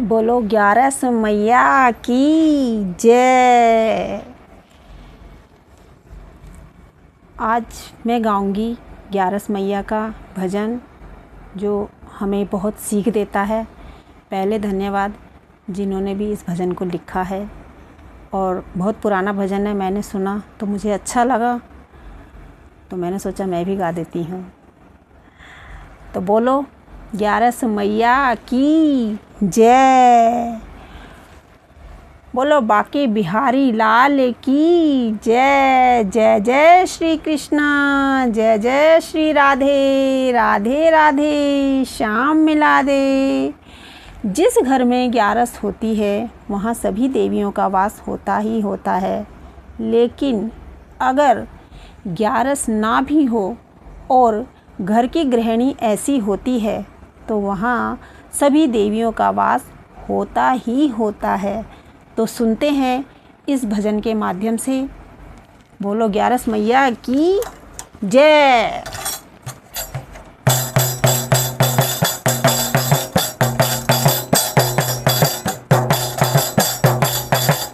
बोलो 11 मैया की जय। आज मैं गाऊंगी 11 मैया का भजन जो हमें बहुत सीख देता है। पहले धन्यवाद जिन्होंने भी इस भजन को लिखा है, और बहुत पुराना भजन है, मैंने सुना तो मुझे अच्छा लगा, तो मैंने सोचा मैं भी गा देती हूँ। तो बोलो 11 मैया की जय। बोलो बाके बिहारी लाल की जय। जय जय श्री कृष्णा, जय जय श्री राधे, राधे राधे श्याम मिला दे। जिस घर में 11 होती है वहाँ सभी देवियों का वास होता ही होता है, लेकिन अगर 11 ना भी हो और घर की गृहिणी ऐसी होती है तो वहाँ सभी देवियों का वास होता ही होता है। तो सुनते हैं इस भजन के माध्यम से। बोलो 11 मैया की जय।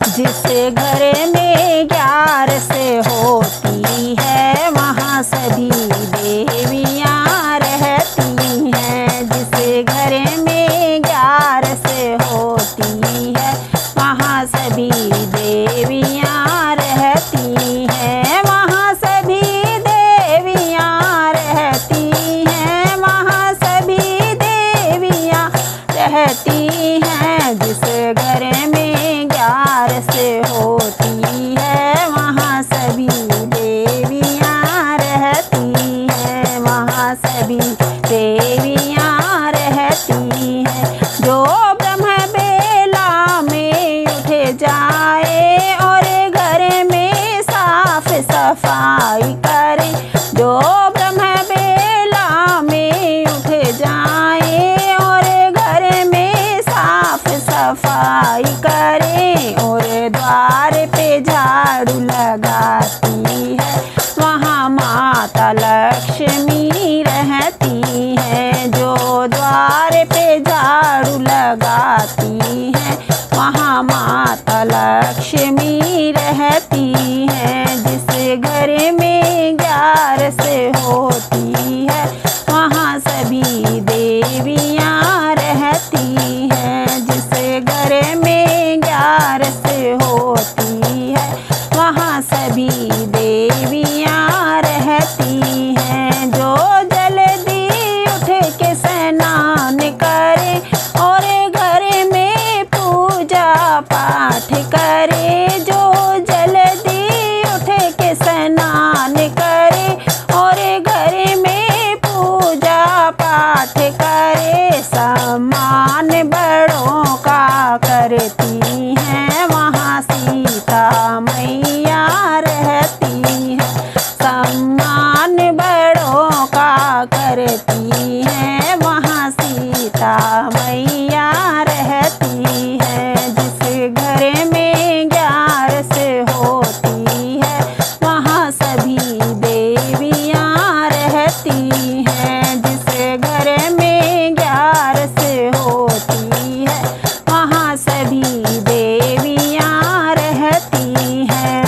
जिस घर में 11 होती है वहाँ सभी देवियाँ रहती हैं। जिस घर में 11 होती है वहाँ सभी देवियाँ रहती हैं। वहाँ सभी देवियाँ रहती हैं। वहाँ सभी देवियाँ रहती हैं। जिस घर में 11 होती है वहाँ सभी देवियाँ रहती हैं। वहाँ सभी देवियाँ रहती हैं। जो ब्रह्म बेला में उठ जाए और घर में साफ सफाई करे। जो ब्रह्म बेला में उठ जाए और घर में साफ सफाई करे और द्वार पे झाड़ू लगाती है, वहाँ माता लक्ष्मी रहती है। जो द्वार पे झाड़ू लगाती है वहाँ माता लक्ष्मी रहती है। जिस घर में 11 होती है वहाँ सभी देवियाँ रहती हैं। जिस घर में 11 होती है वहाँ सभी देवियाँ रहती हैं। जो जल्दी उठ के स्नान करे और घर में पूजा पाठ करे। जो जल्दी उठ के स्नान करे और घर में पूजा पाठ करे। सम्मान बड़ों का करती हैं वहाँ सीता मैया रहती है। सम्मान बड़ों का करती हैं वहाँ सीता मैया रहती है। जिस घर में 11 होती है वहाँ सभी देवियाँ रहती हैं। जिस घर में 11 होती है वहाँ सभी देवियाँ रहती हैं।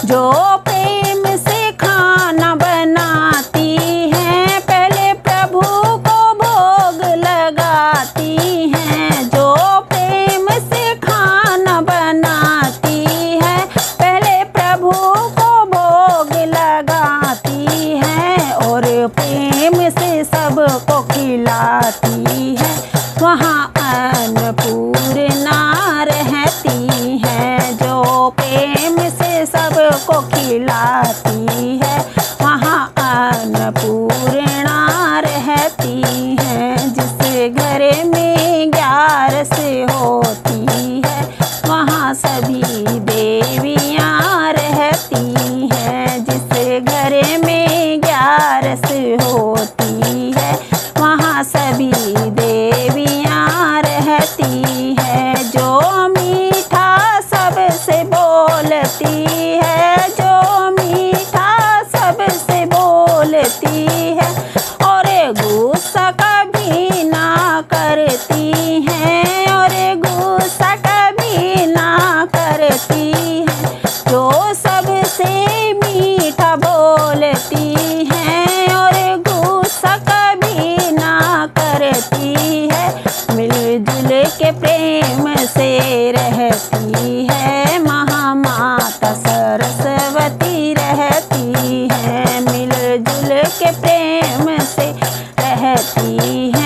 जो प्रेम से खाना बनाती हैं पहले प्रभु को भोग लगाती हैं। जो प्रेम से खाना बनाती है पहले प्रभु को भोग लगाती हैं और प्रेम से सबको खिलाती है, वहाँ अन्नपूर्णा रहती हैं। जो प्रेम से सबको खिलाती है वहाँ अन्नपूर्णा रहती हैं। जिस घर में 11 होती है वहाँ सभी देवियाँ रहती हैं। जिस घर में 11 होती है वहाँ सभी देवियाँ रहती हैं। जो मीठा सबसे बोलती है, जो मीठा सबसे बोलती है और गुस्सा कभी ना करती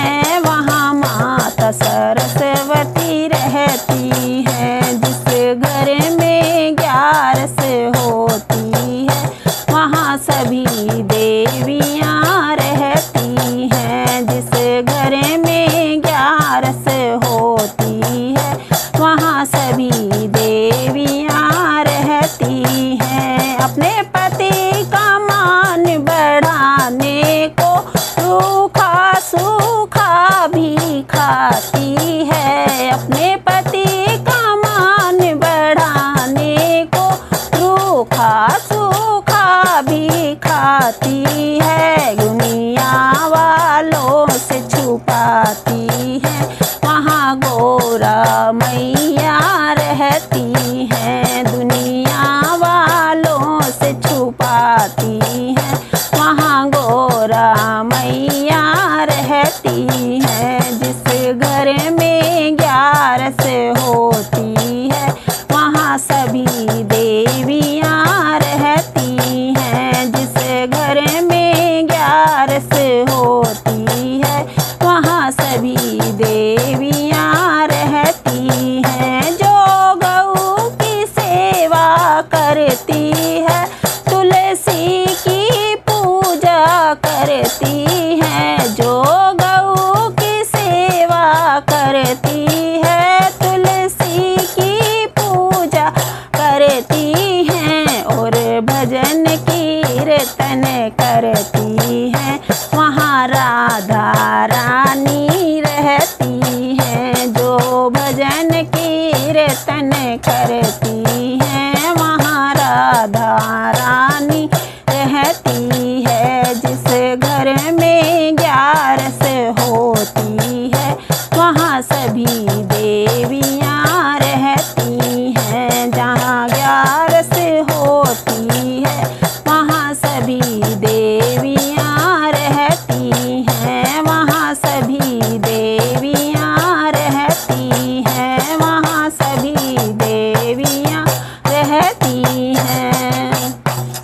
हैं वहाँ माता सरस्वती रहती हैं। जिस घर में 11 होती है वहाँ सभी देवियाँ रहती हैं। जिस घर में 11 होती है वहाँ सभी देवियाँ रहती हैं। अपने पति का मान बढ़ाने को रूखा सूखा भी खाती है। अपने पति का मान बढ़ाने को रूखा सूखा भी खाती है। दुनिया वालों से छुपाती है वहाँ गोरा मैया रहती हैं। दुनिया वालों से छुपाती है वहाँ गोरा मैया रहती हैं। जिस घर में 11 होती है वहाँ सभी देवियाँ रहती हैं। जिस घर में 11 होती है वहाँ सभी देवियाँ रहती हैं। जो गऊ की सेवा करती है तुलसी की पूजा करती है। जो गऊ की सेवा करती है तुलसी की पूजा करती हैं। और भजन कीर्तन करती हैं वहाँ राधा रानी रहती हैं। जो भजन कीर्तन करती हैं वहाँ राधा रानी रहती है। जिस घर में 11 होती है वहाँ सभी देवियाँ रहती हैं। जहाँ 11 होती है वहाँ सभी देवियाँ रहती हैं। वहाँ सभी देवियाँ रहती हैं। वहाँ सभी देवियाँ रहती हैं।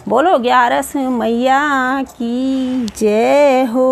बोलो 11 मैया की जय हो।